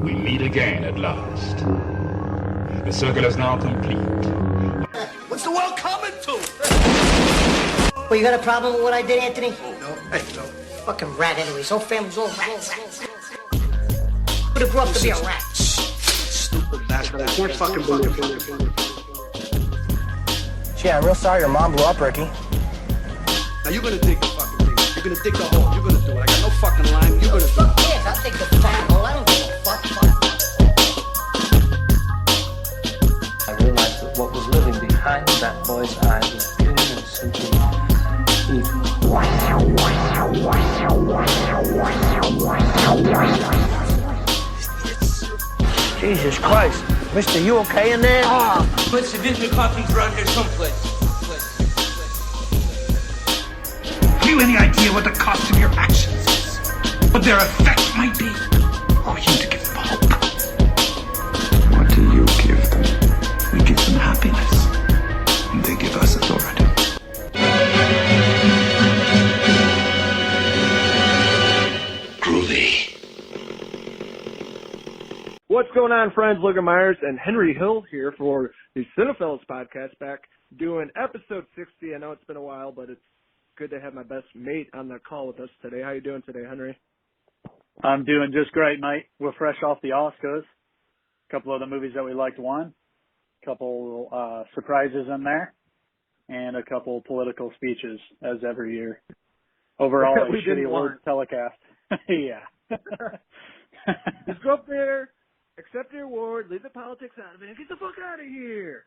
We meet again at last. The circle is now complete. What's the world coming to? Well, you got a problem with what I did, Anthony? Oh, no. Hey, no. Fucking rat anyways. Whole family's all rats. Would have grew up to be a rat. Stupid bastard. I can't fucking believe it. Gee, I'm real sorry your mom blew up, Ricky. Now you're gonna dig the fucking thing. You're gonna dig the hole. You're gonna do it. I got no fucking line. You're gonna do it. Yes, I'll take the fucking hole. I don't give a fuck. I realized that what was living behind that boy's eyes was pure and simply evil. Jesus Christ. Mister, you okay in there? Let's visit coffees around here someplace. Have you any idea what the cost of your actions is? What their effect might be? Or are you to give them hope? What do you give them? We give them happiness. And they give us authority. Groovy. What's going on, friends? Logan Myers and Henry Hill here for the Cinephellas Podcast, back doing episode 60. I know it's been a while, but it's good to have my best mate on the call with us today. How you doing today, Henry? I'm doing just great, mate. We're fresh off the Oscars. A couple of the movies that we liked won. A couple surprises in there. And a couple political speeches, as every year. Overall, a shitty award telecast. Yeah. Just go up there, accept the award, leave the politics out of it, and get the fuck out of here.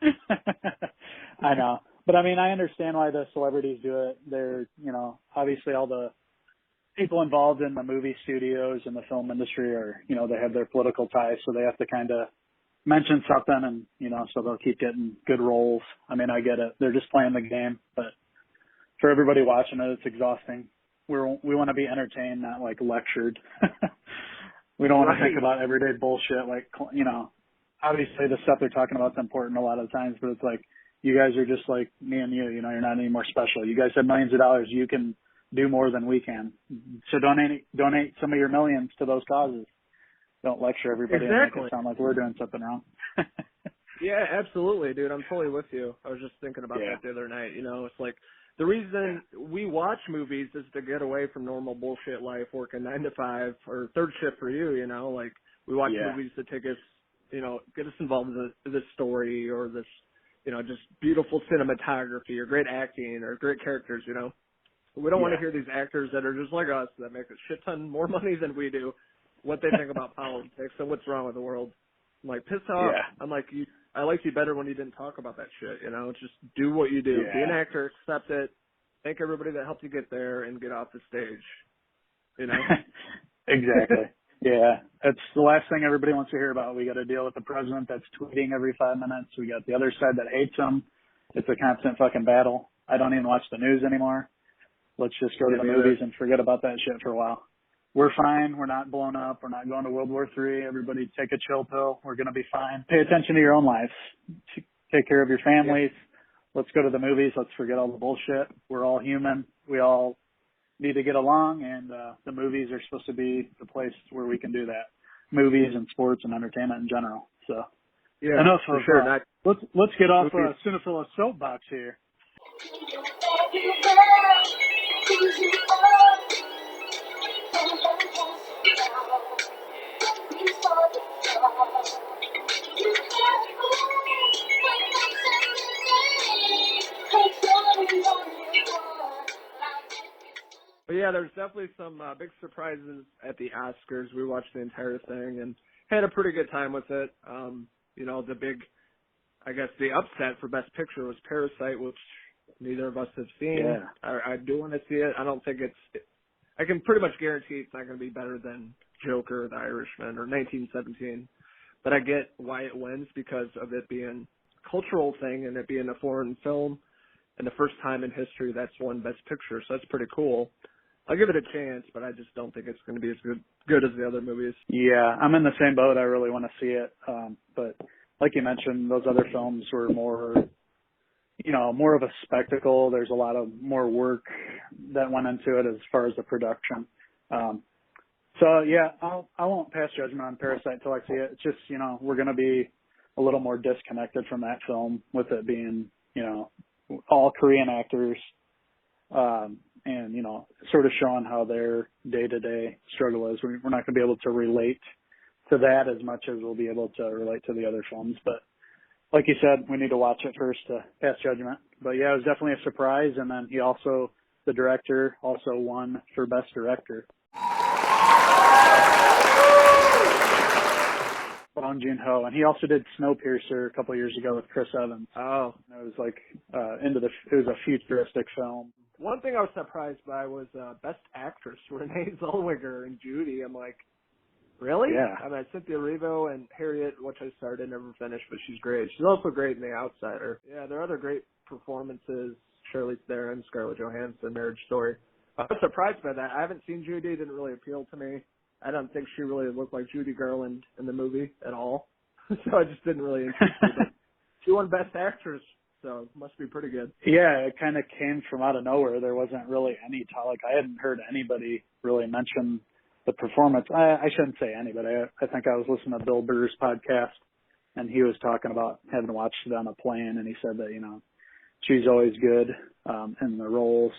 I know. But, I mean, I understand why the celebrities do it. They're, you know, obviously all the people involved in the movie studios and the film industry are, you know, they have their political ties, so they have to kind of mention something and, you know, so they'll keep getting good roles. I mean, I get it. They're just playing the game. But for everybody watching it, it's exhausting. We want to be entertained, not, like, lectured. We don't want to think about everyday bullshit. Like, you know, obviously the stuff they're talking about is important a lot of the times, but it's like, you guys are just like me and you know, you're not any more special. You guys have millions of dollars. You can do more than we can. So donate some of your millions to those causes. Don't lecture everybody and make it sound like we're doing something wrong. Yeah, absolutely, dude. I'm totally with you. I was just thinking about that the other night. You know, it's like the reason we watch movies is to get away from normal bullshit life, working 9 to 5 or third shift for you, you know, like we watch movies to take us, you know, get us involved in this story or this, you know, just beautiful cinematography or great acting or great characters, you know. We don't want to hear these actors that are just like us that make a shit ton more money than we do, what they think about politics and what's wrong with the world. I'm like, piss off. Yeah. I'm like, I liked you better when you didn't talk about that shit, you know. Just do what you do. Be an actor, accept it, thank everybody that helped you get there, and get off the stage, you know. Exactly. Yeah, that's the last thing everybody wants to hear about. We got to deal with the president that's tweeting every 5 minutes. We got the other side that hates him. It's a constant fucking battle. I don't even watch the news anymore. Let's just go to the movies and forget about that shit for a while. We're fine. We're not blown up. We're not going to World War III. Everybody take a chill pill. We're going to be fine. Pay attention to your own lives. Take care of your families. Let's go to the movies. Let's forget all the bullshit. We're all human. We all need to get along, and the movies are supposed to be the place where we can do that. Movies and sports and entertainment in general. So enough for sure. Let's get off Cinephellas soapbox here. But yeah, there's definitely some big surprises at the Oscars. We watched the entire thing and had a pretty good time with it. You know, the big, I guess the upset for Best Picture was Parasite, which neither of us have seen. Yeah. I do want to see it. I don't think I can pretty much guarantee it's not going to be better than Joker, The Irishman, or 1917. But I get why it wins because of it being a cultural thing and it being a foreign film and the first time in history that's won Best Picture. So that's pretty cool. I'll give it a chance, but I just don't think it's going to be as good as the other movies. Yeah, I'm in the same boat. I really want to see it. But like you mentioned, those other films were more, you know, more of a spectacle. There's a lot of more work that went into it as far as the production. So yeah, I won't pass judgment on Parasite till I see it. It's just, you know, we're going to be a little more disconnected from that film with it being, you know, all Korean actors, and, you know, sort of showing how their day-to-day struggle is. We're not going to be able to relate to that as much as we'll be able to relate to the other films. But like you said, we need to watch it first to pass judgment. But yeah, it was definitely a surprise. And then the director also won for Best Director. Bong Joon-ho, and he also did Snowpiercer a couple of years ago with Chris Evans. Oh, it was like it was a futuristic film. One thing I was surprised by was Best Actress, Renee Zellweger and Judy. I'm like, really? Yeah. I mean, Cynthia Erivo and Harriet, which I started, never finished, but she's great. She's also great in The Outsider. Yeah, there are other great performances. Charlize Theron, Scarlett Johansson, Marriage Story. I was surprised by that. I haven't seen Judy. It didn't really appeal to me. I don't think she really looked like Judy Garland in the movie at all. So I just didn't really interest me. But she won Best Actress, so it must be pretty good. Yeah, it kind of came from out of nowhere. There wasn't really any talk. Like, I hadn't heard anybody really mention the performance. I shouldn't say anybody. I think I was listening to Bill Burr's podcast, and he was talking about having watched it on a plane, and he said that, you know, she's always good in the roles.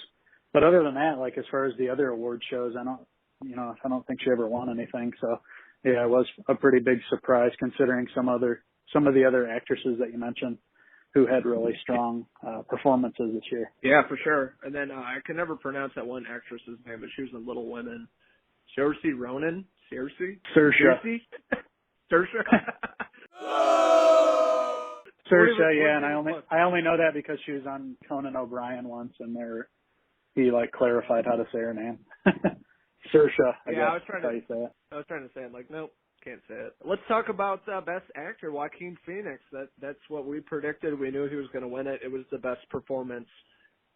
But other than that, like, as far as the other award shows, I don't think she ever won anything. So yeah, it was a pretty big surprise considering some of the other actresses that you mentioned who had really strong performances this year. Yeah, for sure. And then I can never pronounce that one actress's name, but she was in Little Women. Saoirse Ronan? Saoirse? Saoirse, yeah, and I only know that because she was on Conan O'Brien once, and he like clarified how to say her name. Saoirse, I guess. I was trying to say it. Like, nope, can't say it. Let's talk about Best Actor, Joaquin Phoenix. That's what we predicted. We knew he was going to win it. It was the best performance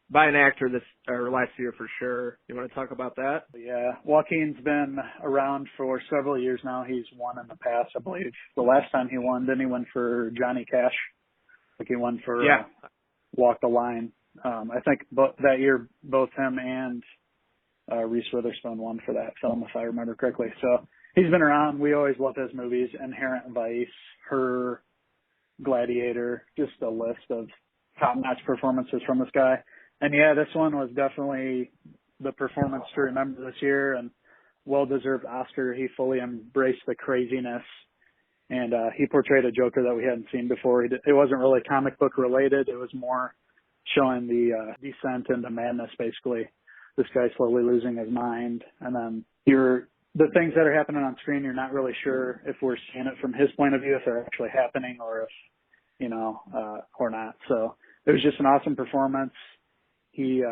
by an actor last year for sure. You want to talk about that? Yeah, Joaquin's been around for several years now. He's won in the past, I believe. The last time he won, didn't he win for Johnny Cash? Like he won for Walk the Line. I think that year both him and Reese Witherspoon won for that film, if I remember correctly. So he's been around. We always love his movies. Inherent Vice, Her, Gladiator, just a list of top-notch performances from this guy. And yeah, this one was definitely the performance to remember this year, and well-deserved Oscar. He fully embraced the craziness, and he portrayed a Joker that we hadn't seen before. It wasn't really comic book related. It was more showing the descent into madness, basically. This guy slowly losing his mind, and then the things that are happening on screen, you're not really sure if we're seeing it from his point of view, if they're actually happening, or if, or not. So it was just an awesome performance. He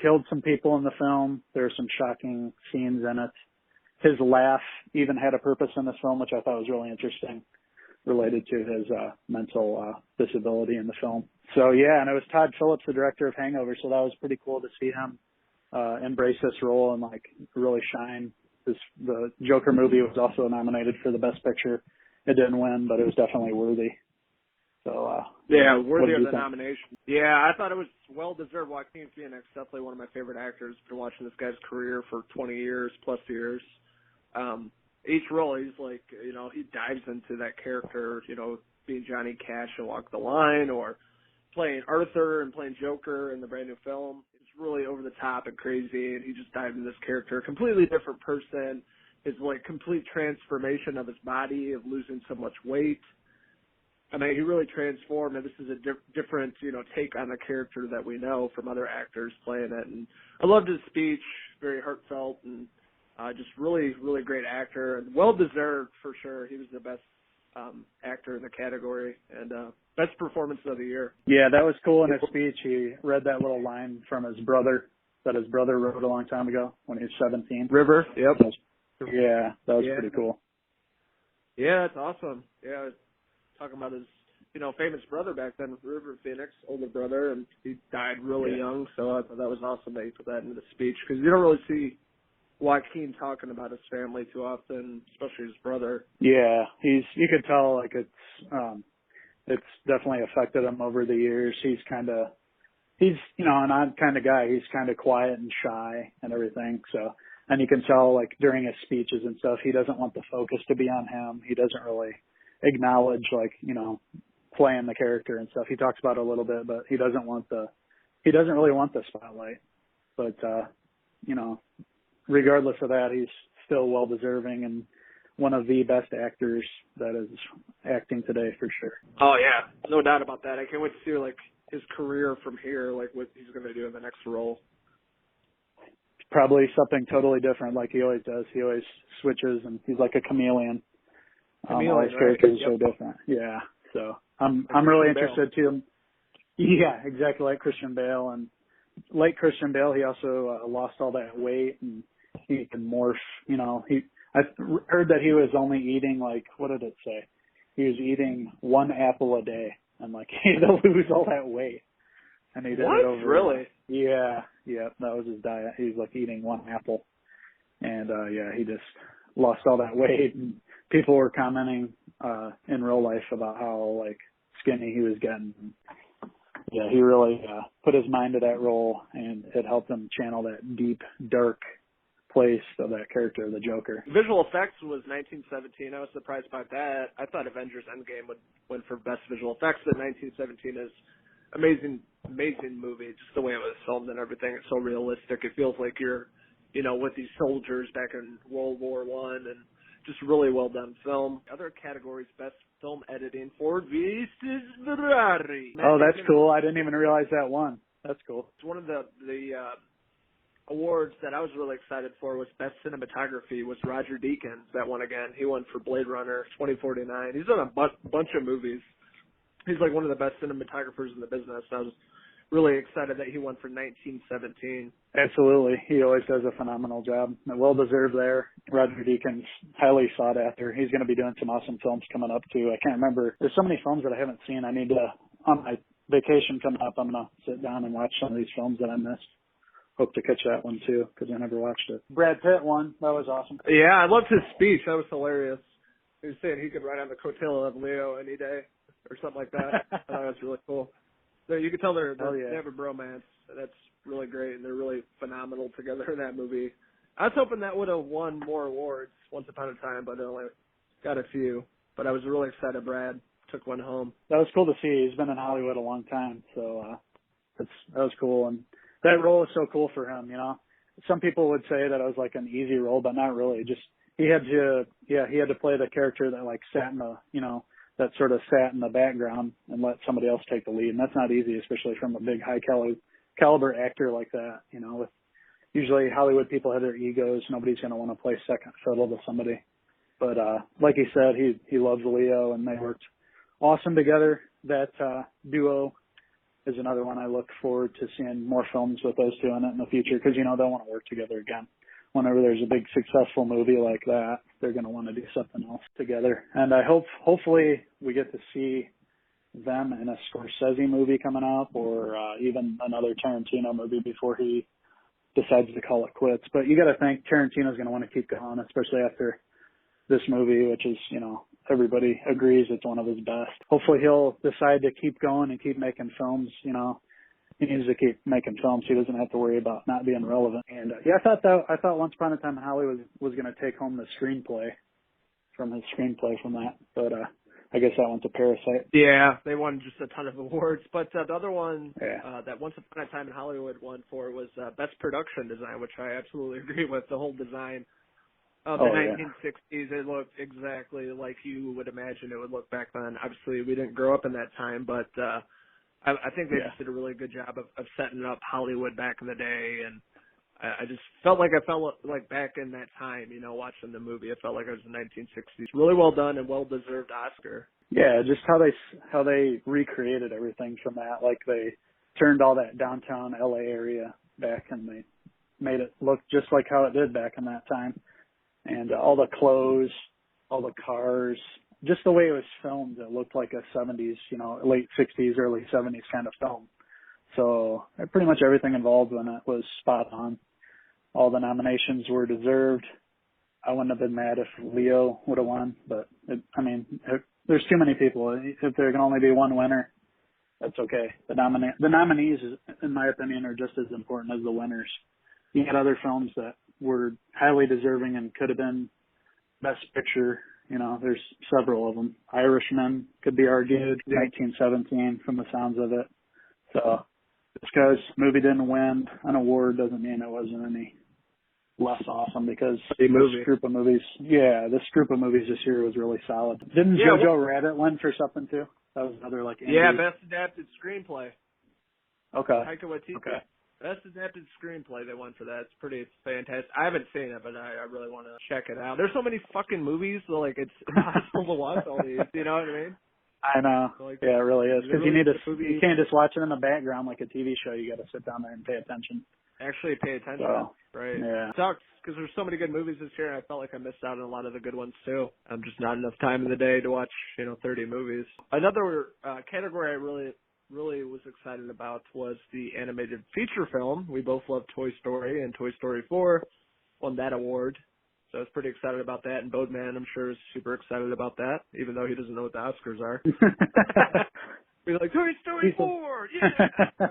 killed some people in the film. There were some shocking scenes in it. His laugh even had a purpose in this film, which I thought was really interesting, related to his mental disability in the film. So yeah, and it was Todd Phillips, the director of Hangover, so that was pretty cool to see him embrace this role and like really shine. The Joker movie was also nominated for the Best Picture. It didn't win, but it was definitely worthy. So worthy of the nomination. Yeah, I thought it was well deserved. Joaquin Phoenix, definitely one of my favorite actors. Been watching this guy's career for 20 years plus years. Each role, he's like, he dives into that character, being Johnny Cash in Walk the Line, or playing Arthur and playing Joker in the brand new film. It's really over the top and crazy, and he just dived into this character, a completely different person. His like complete transformation of his body, of losing so much weight. I mean, he really transformed, and this is a different, take on the character that we know from other actors playing it. And I loved his speech, very heartfelt, and just really, really great actor, and well-deserved for sure. He was the best actor in the category, and best performance of the year. Yeah, that was cool in his speech. He read that little line from his brother that his brother wrote a long time ago when he was 17. River, yep. Yeah, that was pretty cool. Yeah, it's awesome. Yeah, talking about his, famous brother back then, River Phoenix, older brother, and he died really young, so I thought that was awesome that he put that into the speech, because you don't really see Joaquin talking about his family too often, especially his brother. Yeah, you could tell, like, it's definitely affected him over the years. He's an odd kind of guy. He's kind of quiet and shy and everything, so, And you can tell, like, during his speeches and stuff, he doesn't want the focus to be on him. He doesn't really acknowledge, like, you know, playing the character and stuff. He talks about it a little bit, but he doesn't really want the spotlight. But, you know, regardless of that, he's still well deserving and one of the best actors that is acting today for sure. Oh yeah, no doubt about that. I can't wait to see like his career from here, like what he's going to do in the next role. Probably something totally different, like he always does. He always switches, and he's like a chameleon. All his characters are so different. Yeah, so I'm really interested too. Yeah, exactly like Christian Bale, and like Christian Bale, he also lost all that weight, and he can morph. You know, I heard that he was only eating, like, what did it say? He was eating 1 apple a day, and like he had to lose all that weight. And he did it over. Really? Yeah, that was his diet. He was like eating 1 apple, and he just lost all that weight. And people were commenting in real life about how like skinny he was getting. Yeah, he really put his mind to that role, and it helped him channel that deep, dark place of that character, the Joker. Visual effects was 1917. I was surprised by that. I thought Avengers Endgame would win for best visual effects, but 1917 is amazing movie. Just the way it was filmed and everything. It's so realistic. It feels like you're, you know, with these soldiers back in World War I, and just really well done film. Other categories: best film editing, Ford v. Ferrari. Oh, that's cool. I didn't even realize that won. That's cool. It's one of the awards that I was really excited for was best cinematography was Roger Deakins that won again. He won for Blade Runner 2049. He's done a bunch of movies. He's like one of the best cinematographers in the business. I was really excited that he won for 1917. Absolutely. He always does a phenomenal job. Well deserved there. Roger Deakins, highly sought after. He's going to be doing some awesome films coming up too. I can't remember. There's so many films that I haven't seen. I need to, on my vacation coming up, I'm going to sit down and watch some of these films that I missed. Hope to catch that one too, because I never watched it. Brad Pitt won. That was awesome. Yeah, I loved his speech. That was hilarious. He was saying he could ride on the coattail of Leo any day, or something like that. I thought that was really cool. So you can tell they have a bromance. That's really great, and they're really phenomenal together in that movie. I was hoping that would have won more awards Once Upon a Time, but it only got a few. But I was really excited Brad took one home. That was cool to see. He's been in Hollywood a long time, so that was cool. And that role is so cool for him, you know. Some people would say that it was like an easy role, but not really. Just he had to play the character that like sat in the, you know, that sort of sat in the background and let somebody else take the lead. And that's not easy, especially from a big high caliber actor like that, you know. With usually Hollywood people have their egos. Nobody's going to want to play second fiddle to somebody. But like he said, he loves Leo, and they worked awesome together. That duo is another one I look forward to seeing more films with those two in it in the future, because, you know, they'll want to work together again. Whenever there's a big successful movie like that, they're going to want to do something else together. And I hopefully we get to see them in a Scorsese movie coming up, or even another Tarantino movie before he decides to call it quits. But you got to think Tarantino's going to want to keep going, especially after this movie, which is, you know, everybody agrees it's one of his best. Hopefully he'll decide to keep going and keep making films, you know. He needs to keep making films. He doesn't have to worry about not being relevant. And I thought Once Upon a Time in Hollywood was going to take home the screenplay from that. But I guess that went to Parasite. Yeah, they won just a ton of awards. But the other one that Once Upon a Time in Hollywood won for was best production design, which I absolutely agree with. The whole design of the 1960s, it looked exactly like you would imagine it would look back then. Obviously, we didn't grow up in that time, but I think they just did a really good job of setting up Hollywood back in the day, and I just felt like back in that time, you know, watching the movie. It felt like it was the 1960s. Really well done and well-deserved Oscar. Yeah, just how they recreated everything from that. Like they turned all that downtown LA area back, and they made it look just like how it did back in that time. And all the clothes, all the cars, just the way it was filmed, it looked like a 70s, you know, late 60s, early 70s kind of film. So pretty much everything involved in it was spot on. All the nominations were deserved. I wouldn't have been mad if Leo would have won, but there's too many people. If there can only be one winner, that's okay. The nominees, in my opinion, are just as important as the winners. You had other films that were highly deserving and could have been Best Picture. You know, there's several of them. Irishman could be argued, 1917 from the sounds of it. So just because movie didn't win an award doesn't mean it wasn't any less awesome, because this group of movies this year was really solid. Didn't Jojo Rabbit win for something too? That was another like indie. Yeah, Best Adapted Screenplay. Okay. Taika Waititi. Okay. Best Adapted Screenplay, they won for that. It's pretty fantastic. I haven't seen it, but I really want to check it out. There's so many fucking movies, so like it's impossible to watch all these. You know what I mean? I know. So like, yeah, it really is. Because you can't just watch it in the background like a TV show. You got to sit down there and pay attention. Actually pay attention, right? Yeah. It sucks because there's so many good movies this year, and I felt like I missed out on a lot of the good ones too. Just not enough time in the day to watch, 30 movies. Another category I really was excited about was the animated feature film. We both love Toy Story, and Toy Story 4 won that award. So I was pretty excited about that, and Bodeman, I'm sure, is super excited about that, even though he doesn't know what the Oscars are. We're like, Toy Story 4, yeah!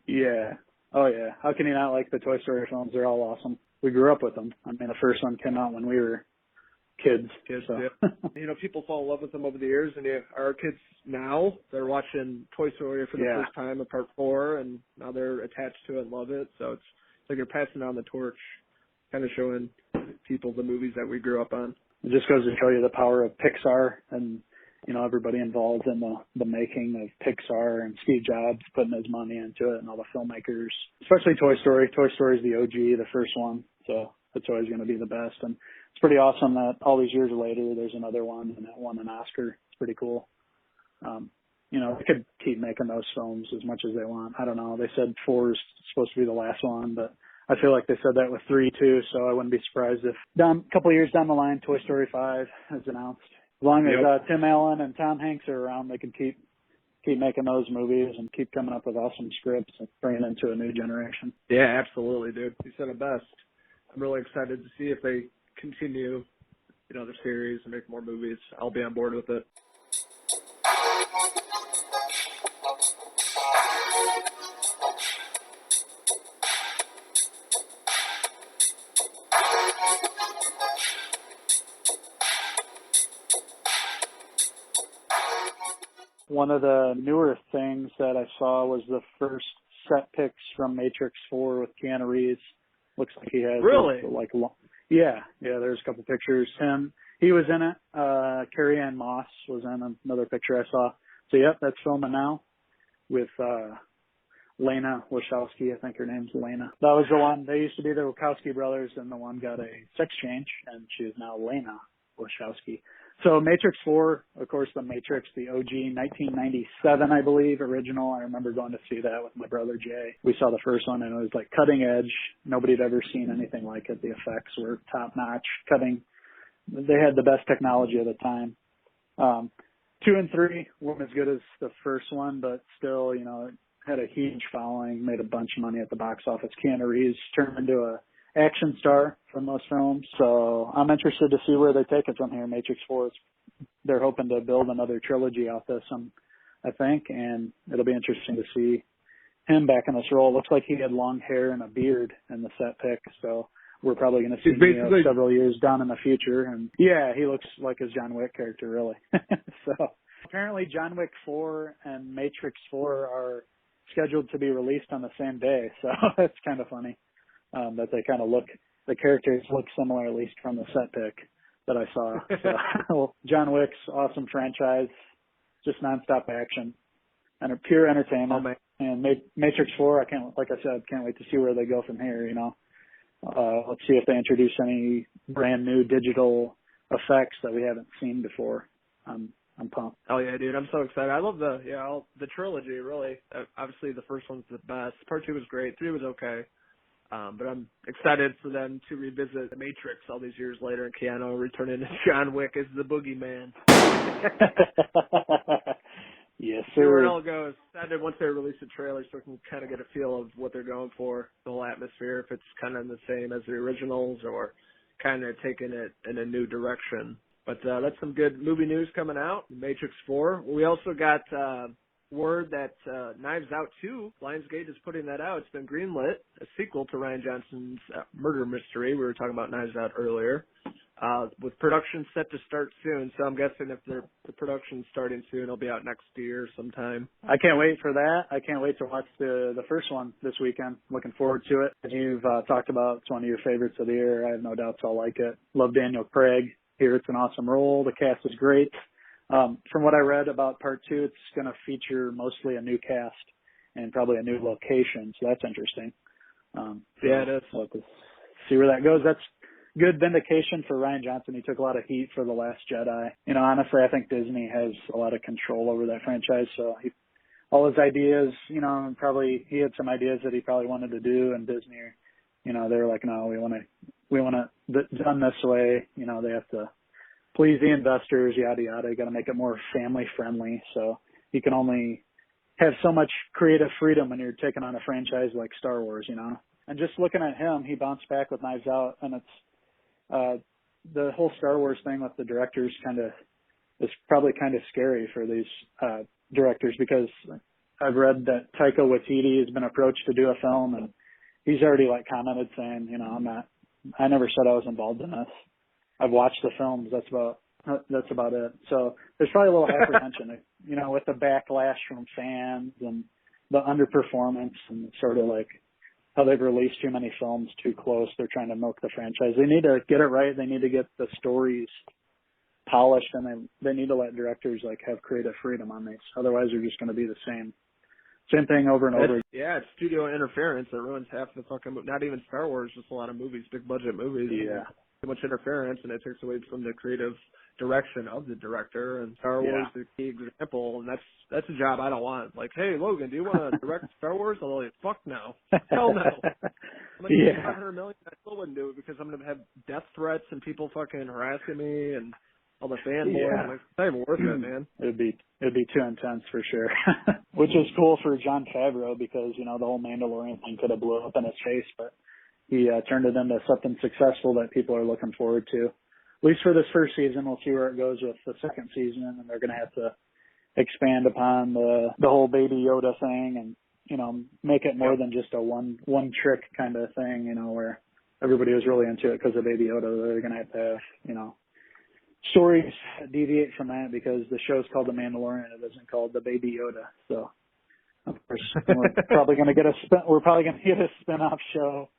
Yeah. Oh, yeah. How can you not like the Toy Story films? They're all awesome. We grew up with them. I mean, the first one came out when we were kids. So. Yeah. People fall in love with them over the years, and our kids now, they're watching Toy Story for the first time in Part 4, and now they're attached to it and love it. So it's like you're passing on the torch, kind of showing people the movies that we grew up on. It just goes to show you the power of Pixar and, everybody involved in the making of Pixar, and Steve Jobs putting his money into it, and all the filmmakers, especially Toy Story. Toy Story is the OG, the first one, so it's always going to be the best. And it's pretty awesome that all these years later, there's another one, and it won an Oscar. It's pretty cool. They could keep making those films as much as they want. I don't know. They said 4 is supposed to be the last one, but I feel like they said that with 3 too, so I wouldn't be surprised if a couple of years down the line, Toy Story 5 is announced. As long as Tim Allen and Tom Hanks are around, they can keep making those movies and keep coming up with awesome scripts and bringing into a new generation. Yeah, absolutely, dude. You said it best. I'm really excited to see if they continue, the series and make more movies. I'll be on board with it. One of the newer things that I saw was the first set pics from Matrix 4 with Keanu Reeves. Looks like he has there's a couple pictures. He was in it. Carrie Ann Moss was in another picture I saw. So that's filming now with Lena Wachowski. I think her name's Lena. That was the one. They used to be the Wachowski brothers, and the one got a sex change, and she is now Lena Wachowski. So Matrix 4, of course, the Matrix, the OG, 1997, I believe, original. I remember going to see that with my brother Jay. We saw the first one, and it was like cutting edge. Nobody had ever seen anything like it. The effects were top notch. They had the best technology of the time. 2 and 3 weren't as good as the first one, but still, it had a huge following, made a bunch of money at the box office. Keanu Reeves turned into a action star from those films. So I'm interested to see where they take it from here. Matrix 4, they're hoping to build another trilogy out this, I think, and it'll be interesting to see him back in this role. Looks like he had long hair and a beard in the set pic, so we're probably going to see him several years down in the future. And he looks like his John Wick character, really. So apparently John Wick 4 and Matrix 4 are scheduled to be released on the same day, so that's kind of funny. That they kind of the characters look similar, at least from the set pic that I saw. So, John Wick's awesome franchise, just nonstop action and a pure entertainment. And Matrix 4, can't wait to see where they go from here. Let's see if they introduce any brand new digital effects that we haven't seen before. I'm pumped. Oh yeah, dude, I'm so excited. I love the trilogy. Really, obviously the first one's the best. Part 2 was great. 3 was okay. But I'm excited for them to revisit The Matrix all these years later, and Keanu returning as John Wick as the boogeyman. Yes, sir. See where it all goes. Excited once they release the trailer so we can kind of get a feel of what they're going for, the whole atmosphere, if it's kind of the same as the originals or kind of taking it in a new direction. But that's some good movie news coming out. The Matrix 4. We also got word that Knives Out 2, Lionsgate is putting that out. It's been greenlit, a sequel to Rian Johnson's murder mystery. We were talking about Knives Out earlier. With production set to start soon, so I'm guessing if the production's starting soon, it'll be out next year sometime. I can't wait for that. I can't wait to watch the first one this weekend. Looking forward to it. As you've talked about, it's one of your favorites of the year. I have no doubts I'll like it. Love Daniel Craig. Here it's an awesome role. The cast is great. From what I read about part 2, it's going to feature mostly a new cast and probably a new location, so that's interesting. Yeah, it is. We'll have to see where that goes. That's good vindication for Rian Johnson. He took a lot of heat for The Last Jedi. You know, honestly, I think Disney has a lot of control over that franchise. So all his ideas, you know, probably he had some ideas that he probably wanted to do, and Disney, you know, they were like, no, we want it done this way. You know, they have to please the investors, yada yada. You got to make it more family friendly. So you can only have so much creative freedom when you're taking on a franchise like Star Wars, you know. And just looking at him, he bounced back with Knives Out, and it's the whole Star Wars thing with the directors is probably kind of scary for these directors, because I've read that Taika Waititi has been approached to do a film, and he's already like commented saying, you know, I never said I was involved in this. I've watched the films. That's about it. So there's probably a little apprehension, you know, with the backlash from fans and the underperformance and sort of like how they've released too many films too close. They're trying to milk the franchise. They need to get it right. They need to get the stories polished, and they need to let directors like have creative freedom on these. Otherwise, they're just going to be the same thing over and over. Yeah, it's studio interference that ruins half the fucking movie. Not even Star Wars, just a lot of movies, big budget movies. Yeah. Too much interference, and it takes away from the creative direction of the director. And Star Wars is a key example, and that's a job I don't want. Like, hey, Logan, do you want to direct Star Wars? I'm like, fuck no. Hell no. I'm going to get $500 million. I still wouldn't do it, because I'm going to have death threats and people fucking harassing me and all the fanboys. Yeah. Like, it's not even worth it, man. It'd be too intense for sure. Which is cool for Jon Favreau, because, you know, the whole Mandalorian thing could have blew up in his face, but he turned it into something successful that people are looking forward to. At least for this first season. We'll see where it goes with the second season, and they're going to have to expand upon the whole Baby Yoda thing, and, you know, make it more than just a one trick kind of thing, you know, where everybody was really into it because of Baby Yoda. They're going to have, you know, stories deviate from that, because the show's called The Mandalorian. It isn't called The Baby Yoda. So, of course, we're probably going to get a spin-off show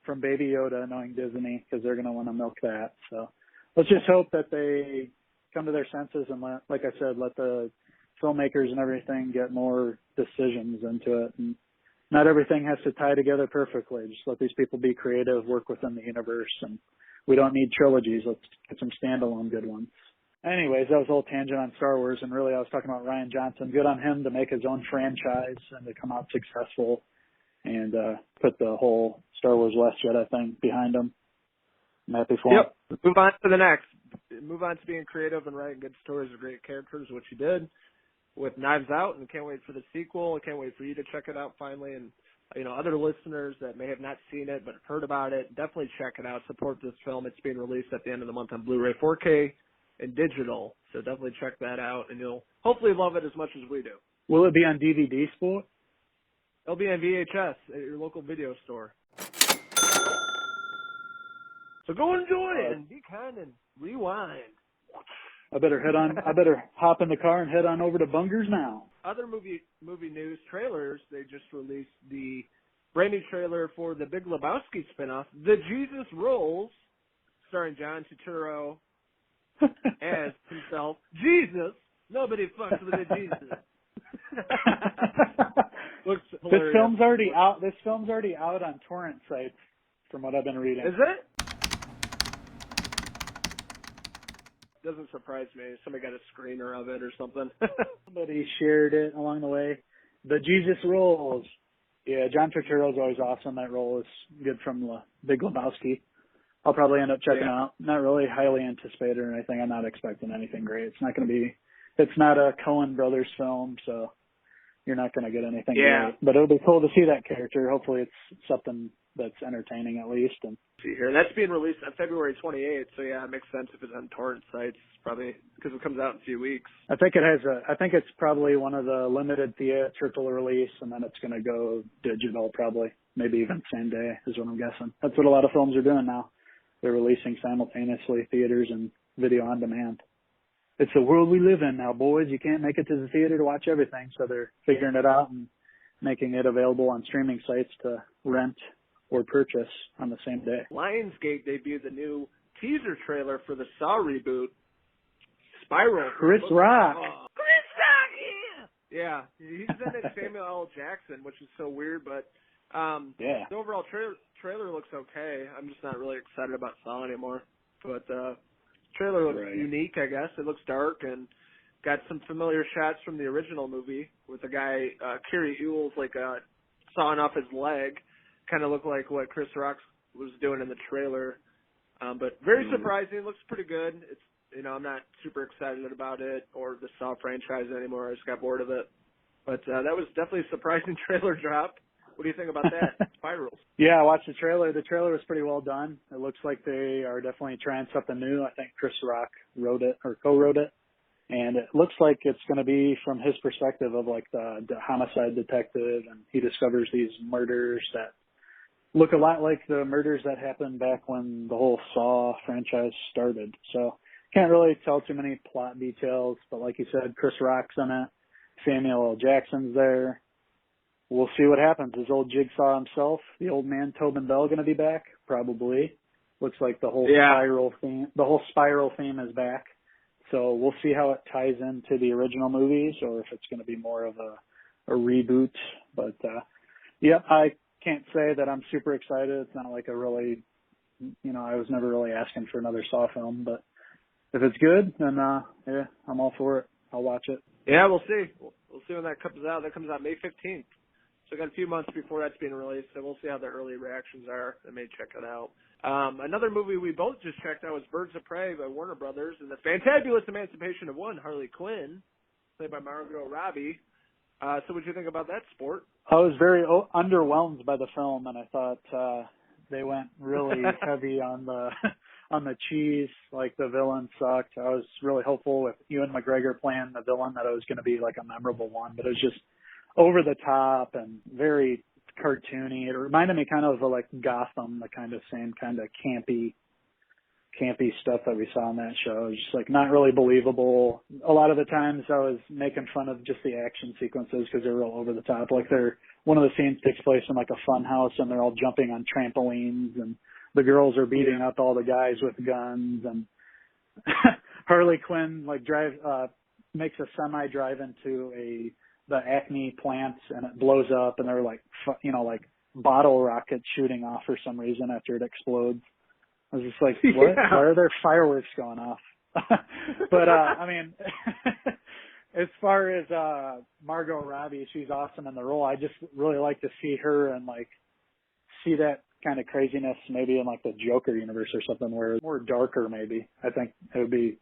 from Baby Yoda, knowing Disney, because they're going to want to milk that. So let's just hope that they come to their senses and like I said, let the filmmakers and everything get more decisions into it. And not everything has to tie together perfectly. Just let these people be creative, work within the universe, and we don't need trilogies. Let's get some standalone good ones. Anyways, that was a whole tangent on Star Wars, and really I was talking about Rian Johnson. Good on him to make his own franchise and to come out successful and put the whole Star Wars Last Jedi thing behind him. I'm happy for him. Yep. Move on to the next. Move on to being creative and writing good stories with great characters, which you did with Knives Out, and can't wait for the sequel. I can't wait for you to check it out finally. And, you know, other listeners that may have not seen it but have heard about it, definitely check it out. Support this film. It's being released at the end of the month on Blu-ray, 4K, and digital. So definitely check that out, and you'll hopefully love it as much as we do. Will it be on DVD, Sport? It'll be on VHS at your local video store. So go enjoy it and be kind and rewind. I better hop in the car and head on over to Bunger's now. Other movie news trailers, they just released the brand new trailer for the Big Lebowski spinoff, The Jesus Rolls, starring John Turturro as himself. Jesus! Nobody fucks with a Jesus. Looks hilarious. This film's already out on torrent sites, from what I've been reading. Is it? Doesn't surprise me. Somebody got a screener of it or something. Somebody shared it along the way. The Jesus Rolls. Yeah, John Turturro's always awesome. That role is good from the Big Lebowski. I'll probably end up checking it out. Not really highly anticipated or anything. I'm not expecting anything great. It's not a Coen Brothers film, so you're not going to get anything great. But it'll be cool to see that character. Hopefully it's something that's entertaining at least. And see here, that's being released on February 28th, so yeah, it makes sense if it's on torrent sites. probably because it comes out in a few weeks. I think it's probably one of the limited theatrical release, and then it's going to go digital probably, maybe even same day is what I'm guessing. That's what a lot of films are doing now. They're releasing simultaneously theaters and video on demand. It's the world we live in now, boys. You can't make it to the theater to watch everything, so they're figuring it out and making it available on streaming sites to rent or purchase on the same day. Lionsgate debuted the new teaser trailer for the Saw reboot, Spiral. Chris Rock. Chris Rock, yeah. He's in it, Samuel L. Jackson, which is so weird, but yeah. The overall trailer looks okay. I'm just not really excited about Saw anymore. But trailer looks unique, I guess. It looks dark and got some familiar shots from the original movie with the guy, Kerry Ewell's like sawing off his leg. Kind of looked like what Chris Rock was doing in the trailer. But very surprising. Looks pretty good. It's, I'm not super excited about it or the Saw franchise anymore. I just got bored of it. But that was definitely a surprising trailer drop. What do you think about that? Spirals. Yeah, I watched the trailer. The trailer was pretty well done. It looks like they are definitely trying something new. I think Chris Rock wrote it or co-wrote it. And it looks like it's going to be from his perspective of like the homicide detective, and he discovers these murders that look a lot like the murders that happened back when the whole Saw franchise started. So can't really tell too many plot details, but like you said, Chris Rock's in it. Samuel L. Jackson's there. We'll see what happens. Is old Jigsaw himself, the old man Tobin Bell, going to be back? Probably. Looks like the whole spiral theme is back. So we'll see how it ties into the original movies, or if it's going to be more of a reboot. But I can't say that I'm super excited. It's not like a really, I was never really asking for another Saw film. But if it's good, then I'm all for it. I'll watch it. Yeah, we'll see. We'll see when that comes out. That comes out May 15th. So I got a few months before that's being released, so we'll see how the early reactions are. I may check it out. Another movie we both just checked out was Birds of Prey by Warner Brothers and the fantabulous emancipation of one, Harley Quinn, played by Margot Robbie. So what did you think about that, sport? I was very underwhelmed by the film, and I thought they went really heavy on the cheese. Like, the villain sucked. I was really hopeful with Ewan McGregor playing the villain that it was going to be like a memorable one, but it was just over the top and very cartoony. It reminded me kind of like Gotham, the kind of same kind of campy stuff that we saw on that show. It was just like not really believable. A lot of the times I was making fun of just the action sequences because they're real over the top. Like one of the scenes takes place in like a fun house and they're all jumping on trampolines and the girls are beating up all the guys with guns, and Harley Quinn like makes a semi drive into the Acme plants and it blows up and they're like, like bottle rockets shooting off for some reason after it explodes. I was just like, what? Yeah. Why are there fireworks going off? But, I mean, as far as Margot Robbie, she's awesome in the role. I just really like to see her and like see that kind of craziness maybe in like the Joker universe or something where it's more darker maybe. I think it would be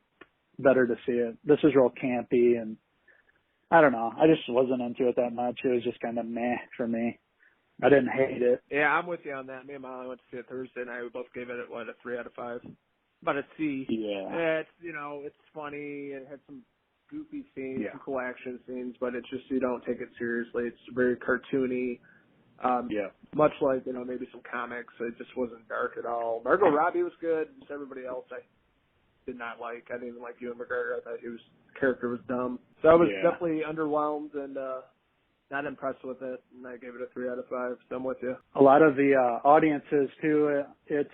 better to see it. This is real campy and I don't know. I just wasn't into it that much. It was just kind of meh for me. I didn't hate it. Yeah, I'm with you on that. Me and Molly went to see it Thursday night. We both gave it, a 3 out of 5. About a C. Yeah. It's, it's funny. It had some goofy scenes, some cool action scenes, but it's just, you don't take it seriously. It's very cartoony. Much like, maybe some comics. It just wasn't dark at all. Margot Robbie was good. Just everybody else I did not like. I didn't even like Ewan McGregor. I thought the character was dumb. So I was definitely underwhelmed and not impressed with it, and I gave it a 3 out of 5. So I'm with you. A lot of the audiences, too, it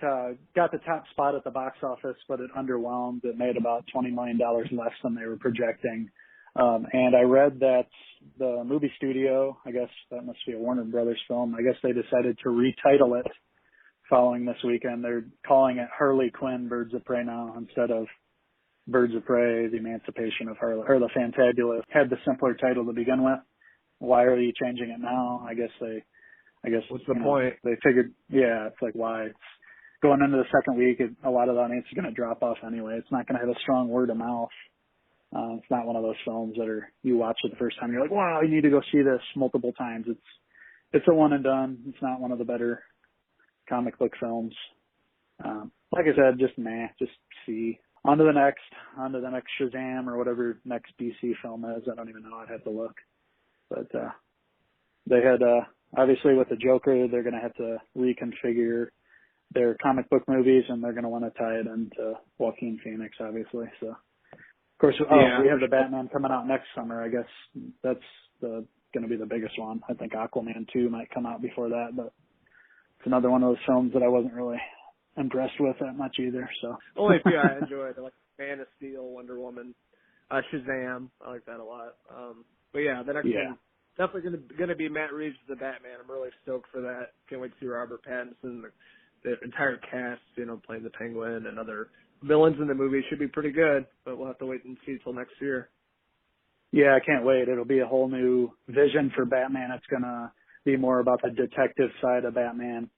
got the top spot at the box office, but it underwhelmed. It made about $20 million less than they were projecting. And I read that the movie studio, I guess that must be a Warner Brothers film, I guess they decided to retitle it following this weekend. They're calling it Harley Quinn Birds of Prey now instead of Birds of Prey, the Emancipation of Harley, or the Fantabulous. Had the simpler title to begin with. Why are you changing it now? I guess what's the point? They figured, it's like why? It's going into the second week, a lot of the audience is going to drop off anyway. It's not going to have a strong word of mouth. It's not one of those films that you watch it the first time, you're like, wow, you need to go see this multiple times. It's a one and done. It's not one of the better comic book films. Like I said, just see. on to the next Shazam or whatever next DC film is. I don't even know. I'd have to look. But they had, obviously with the Joker, they're going to have to reconfigure their comic book movies, and they're going to want to tie it into Joaquin Phoenix, obviously. So, of course, we have the Batman coming out next summer. I guess that's going to be the biggest one. I think Aquaman 2 might come out before that, but it's another one of those films that I wasn't really impressed with that much either. So only a few I enjoyed, like Man of Steel, Wonder Woman, Shazam. I like that a lot. But yeah, the next one definitely gonna be Matt Reeves as the Batman. I'm really stoked for that. Can't wait to see Robert Pattinson, the entire cast, playing the Penguin and other villains in the movie. Should be pretty good, but we'll have to wait and see till next year. Yeah, I can't wait. It'll be a whole new vision for Batman. It's gonna be more about the detective side of Batman.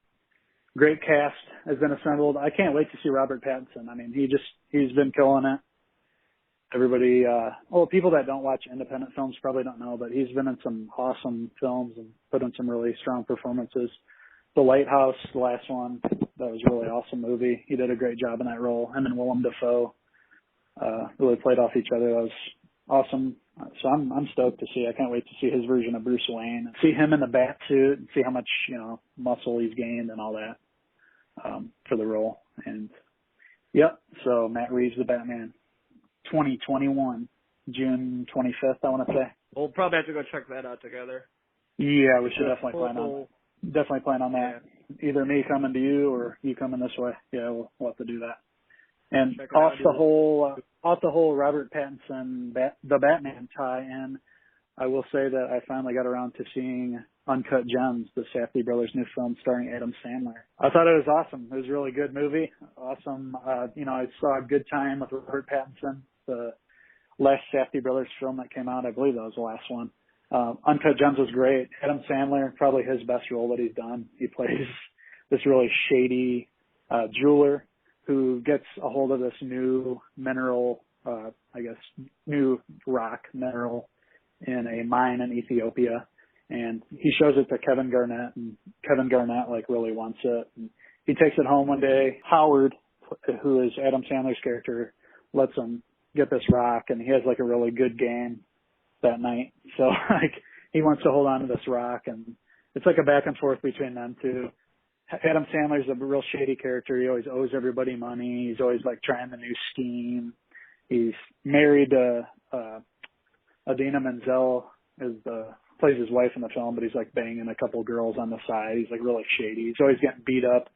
Great cast has been assembled. I can't wait to see Robert Pattinson. I mean, he's been killing it. Everybody, people that don't watch independent films probably don't know, but he's been in some awesome films and put in some really strong performances. The Lighthouse, the last one, that was a really awesome movie. He did a great job in that role. Him and Willem Dafoe really played off each other. That was awesome. So I'm stoked to see. I can't wait to see his version of Bruce Wayne, see him in the bat suit, and see how much muscle he's gained and all that for the role. And so Matt Reeves, the Batman, 2021, June 25th, I want to say. We'll probably have to go check that out together. Yeah, we should definitely plan on that. Yeah. Either me coming to you or you coming this way. Yeah, we'll have to do that. And off the whole Robert Pattinson the Batman tie-in, I will say that I finally got around to seeing Uncut Gems, the Safdie brothers' new film starring Adam Sandler. I thought it was awesome. It was a really good movie. Awesome. I saw a good time with Robert Pattinson. The last Safdie brothers film that came out, I believe that was the last one. Uncut Gems was great. Adam Sandler, probably his best role that he's done. He plays this really shady jeweler who gets a hold of this new mineral, new rock mineral in a mine in Ethiopia. And he shows it to Kevin Garnett, and Kevin Garnett really wants it. And he takes it home one day. Howard, who is Adam Sandler's character, lets him get this rock, and he has a really good game that night. So he wants to hold on to this rock, and it's a back and forth between them two. Adam Sandler's a real shady character. He always owes everybody money. He's always trying the new scheme. He's married to Adina Menzel, plays his wife in the film, but he's banging a couple girls on the side. He's really shady. He's always getting beat up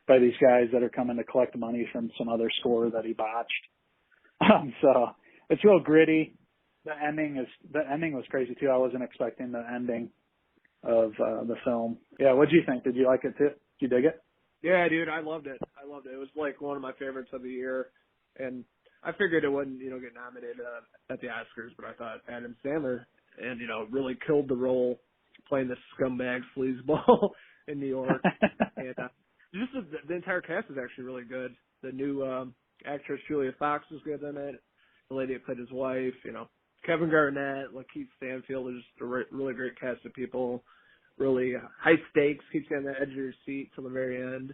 by these guys that are coming to collect money from some other score that he botched. So it's real gritty. The ending was crazy too. I wasn't expecting the ending of the film. Yeah, what did you think? Did you like it too? Did you dig it? Yeah, dude, I loved it. It was one of my favorites of the year, and I figured it wouldn't, get nominated at the Oscars, but I thought Adam Sandler and really killed the role playing this scumbag sleazeball in New York. And just the entire cast is actually really good. The new actress Julia Fox was good in it. The lady that played his wife, Kevin Garnett, Lakeith Stanfield, is just a really great cast of people. Really high stakes, keeps you on the edge of your seat till the very end,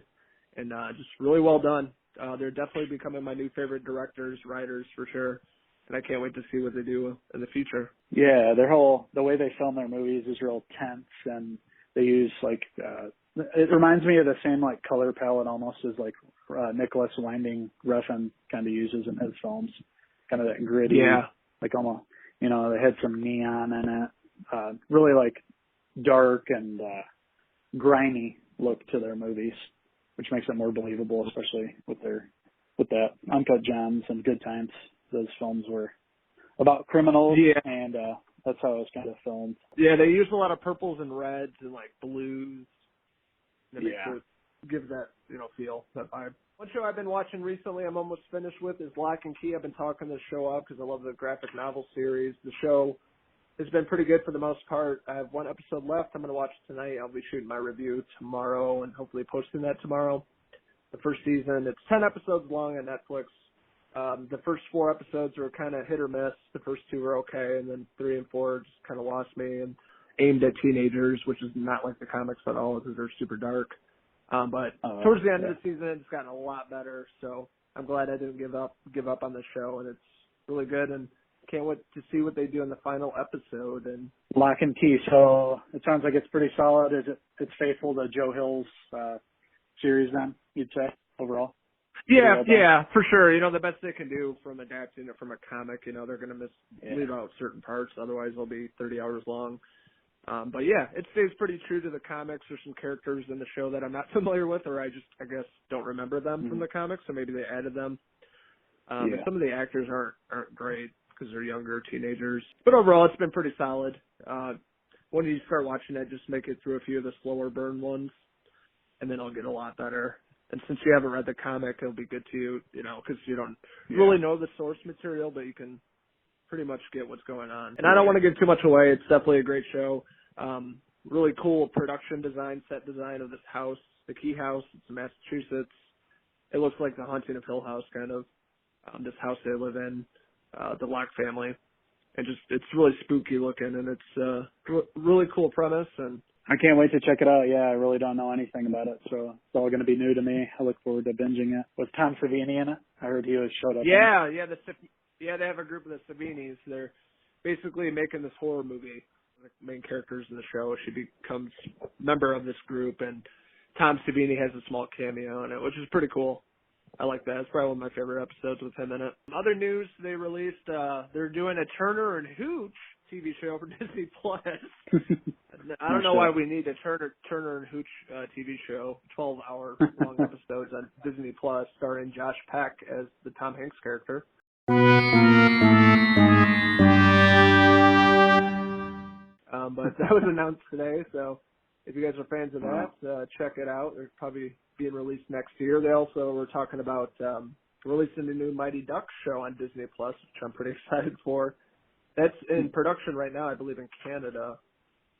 and just really well done. They're definitely becoming my new favorite directors, writers for sure, and I can't wait to see what they do in the future. Yeah, the way they film their movies is real tense, and they use it reminds me of the same color palette almost as Nicholas Winding Refn kind of uses in his films, kind of that gritty, almost they had some neon in it, really dark and grimy look to their movies, which makes it more believable, especially with that Uncut Gems and Good Times. Those films were about criminals, and that's how it was kind of filmed. Yeah, they use a lot of purples and reds and blues. That gives that feel, that vibe. One show I've been watching recently, I'm almost finished with, is Lock and Key. I've been talking this show up because I love the graphic novel series. The show has been pretty good for the most part. I have one episode left. I'm going to watch it tonight. I'll be shooting my review tomorrow and hopefully posting that tomorrow. The first season, it's 10 episodes long on Netflix. The first 4 episodes are kind of hit or miss. The first 2 were okay, and then 3 and 4 just kind of lost me and aimed at teenagers, which is not like the comics at all because they're super dark. But towards the end of the season, it's gotten a lot better. So I'm glad I didn't give up on the show, and it's really good, and can't wait to see what they do in the final episode. And Lock and Key. So it sounds like it's pretty solid. It's faithful to Joe Hill's series then, you'd say, overall? Yeah, for sure. The best they can do from adapting it from a comic, they're going to leave out certain parts. Otherwise, they'll be 30 hours long. But yeah, it stays pretty true to the comics. There's some characters in the show that I'm not familiar with, or I guess, don't remember them from the comics, so maybe they added them. And some of the actors aren't great because they're younger teenagers. But overall, it's been pretty solid. When you start watching it, just make it through a few of the slower burn ones, and then it'll get a lot better. And since you haven't read the comic, it'll be good to you, because you don't really know the source material, but you can pretty much get what's going on. And I don't want to give too much away. It's definitely a great show. Really cool production design, set design of this house, the Key House. It's in Massachusetts. It looks like the Haunting of Hill House, kind of. This house they live in, the Locke family. And it's really spooky looking, and it's really cool premise. And I can't wait to check it out. Yeah, I really don't know anything about it, so it's all going to be new to me. I look forward to binging it. Was Tom Savini in it? I heard he showed up. Yeah, they have a group of the Savinis. They're basically making this horror movie. The main characters in the show. She becomes a member of this group, and Tom Savini has a small cameo in it, which is pretty cool. I like that. It's probably one of my favorite episodes with him in it. Other news they released, they're doing a Turner and Hooch TV show for Disney Plus. I don't know why we need a Turner and Hooch TV show, 12-hour long episodes on Disney Plus, starring Josh Peck as the Tom Hanks character. But that was announced today, so if you guys are fans of that, check it out. They're probably being released next year. They also were talking about releasing a new Mighty Ducks show on Disney Plus, which I'm pretty excited for. That's in production right now, I believe, in Canada.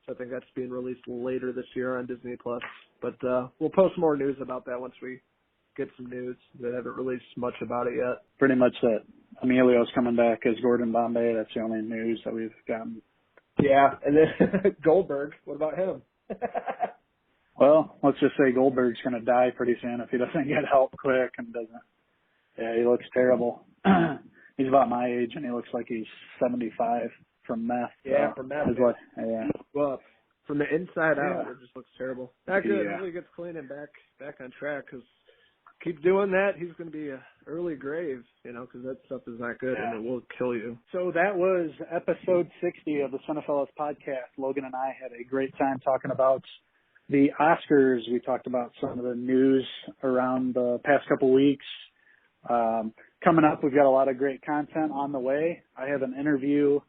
So I think that's being released later this year on Disney Plus. But we'll post more news about that once we get some news. They haven't released much about it yet. Pretty much that Emilio's coming back as Gordon Bombay. That's the only news that we've gotten. Yeah, and then Goldberg, what about him? Well, let's just say Goldberg's going to die pretty soon if he doesn't get help quick and doesn't. Yeah, he looks terrible. He's about my age, and he looks like he's 75 from meth. Yeah, from meth. Yeah. Well, from the inside out, it just looks terrible. Not good. Until he gets clean and back on track, because keep doing that, he's going to be an early grave, because that stuff is not good, and it will kill you. So that was episode 60 of the Cinephellas Podcast. Logan and I had a great time talking about the Oscars. We talked about some of the news around the past couple weeks. Coming up, we've got a lot of great content on the way. I have an interview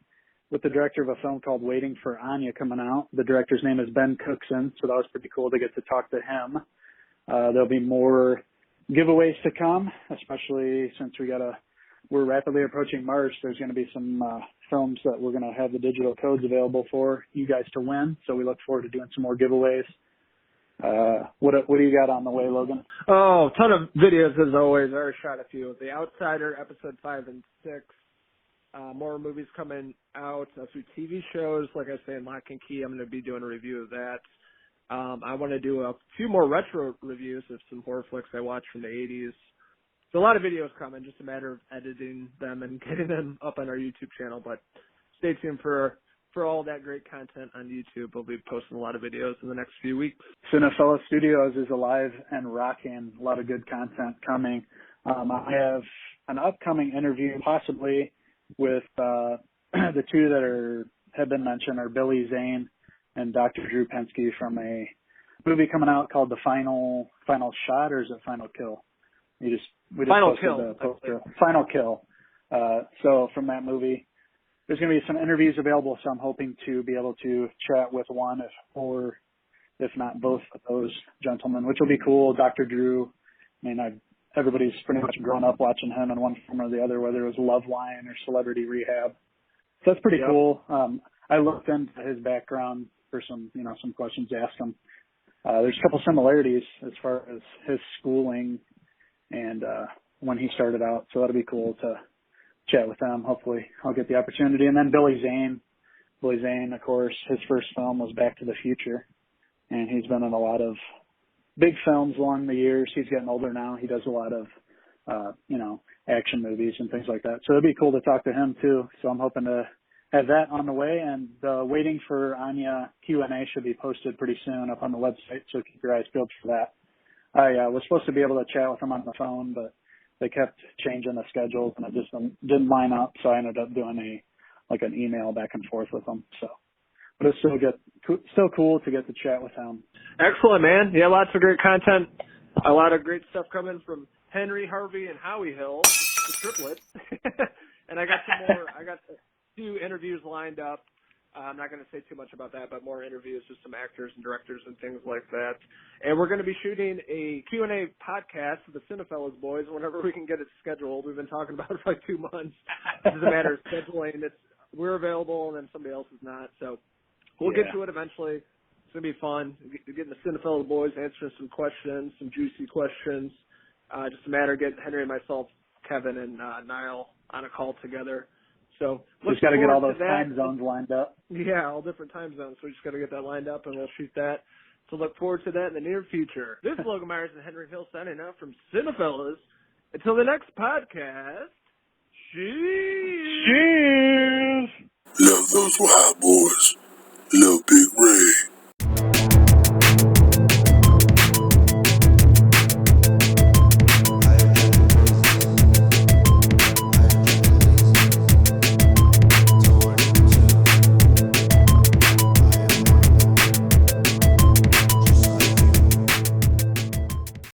with the director of a film called Waiting for Anya coming out. The director's name is Ben Cookson, so that was pretty cool to get to talk to him. There'll be more giveaways to come, especially since we're rapidly approaching March. There's going to be some films that we're going to have the digital codes available for you guys to win. So we look forward to doing some more giveaways. What do you got on the way, Logan? Oh, a ton of videos as always. I already shot a few. The Outsider, episode 5 and 6. More movies coming out. A few TV shows. Like I say, in Lock and Key, I'm going to be doing a review of that. I want to do a few more retro reviews of some horror flicks I watched from the 80s. So a lot of videos coming, just a matter of editing them and getting them up on our YouTube channel. But stay tuned for all that great content on YouTube. We'll be posting a lot of videos in the next few weeks. Cinefellas Studios is alive and rocking. A lot of good content coming. I have an upcoming interview possibly with the two that have been mentioned are Billy Zane and Dr. Drew Pensky from a movie coming out called The Final Shot, or is it Final Kill? We just Final posted Kill. the poster. Final Kill. So from that movie, there's going to be some interviews available, so I'm hoping to be able to chat with one or if not both of those gentlemen, which will be cool. Dr. Drew, everybody's pretty much grown up watching him in one form or the other, whether it was Loveline or Celebrity Rehab. So that's pretty cool. I looked into his background for some questions to ask him. There's a couple similarities as far as his schooling and when he started out, so that'll be cool to chat with them. Hopefully I'll get the opportunity. And then Billy Zane, of course, his first film was Back to the Future, and he's been in a lot of big films along the years. He's getting older now. He does a lot of action movies and things like that. So it'd be cool to talk to him too. So I'm hoping to have that on the way, and the Waiting for Anya Q&A should be posted pretty soon up on the website. So keep your eyes peeled for that. I was supposed to be able to chat with him on the phone, but they kept changing the schedules and it just didn't line up. So I ended up doing an email back and forth with him. So, but it's still cool to get to chat with him. Excellent, man. Yeah, lots of great content. A lot of great stuff coming from Henry, Harvey, and Howie Hill, the triplets. And I got two interviews lined up. I'm not going to say too much about that, but more interviews with some actors and directors and things like that. And we're going to be shooting a Q&A podcast with the Cinephellas boys whenever we can get it scheduled. We've been talking about it for like 2 months. It's just a matter of scheduling. We're available, and then somebody else is not. So we'll get to it eventually. It's going to be fun. Getting the Cinephellas boys answering some questions, some juicy questions. Just a matter of getting Henry and myself, Kevin, and Niall on a call together. So just got to get all those time zones lined up. Yeah, all different time zones. So we just got to get that lined up, and we'll shoot that. So look forward to that in the near future. This is Logan Myerz and Henry Hill signing out from Cinefellas. Until the next podcast, cheers! Love those wild boys.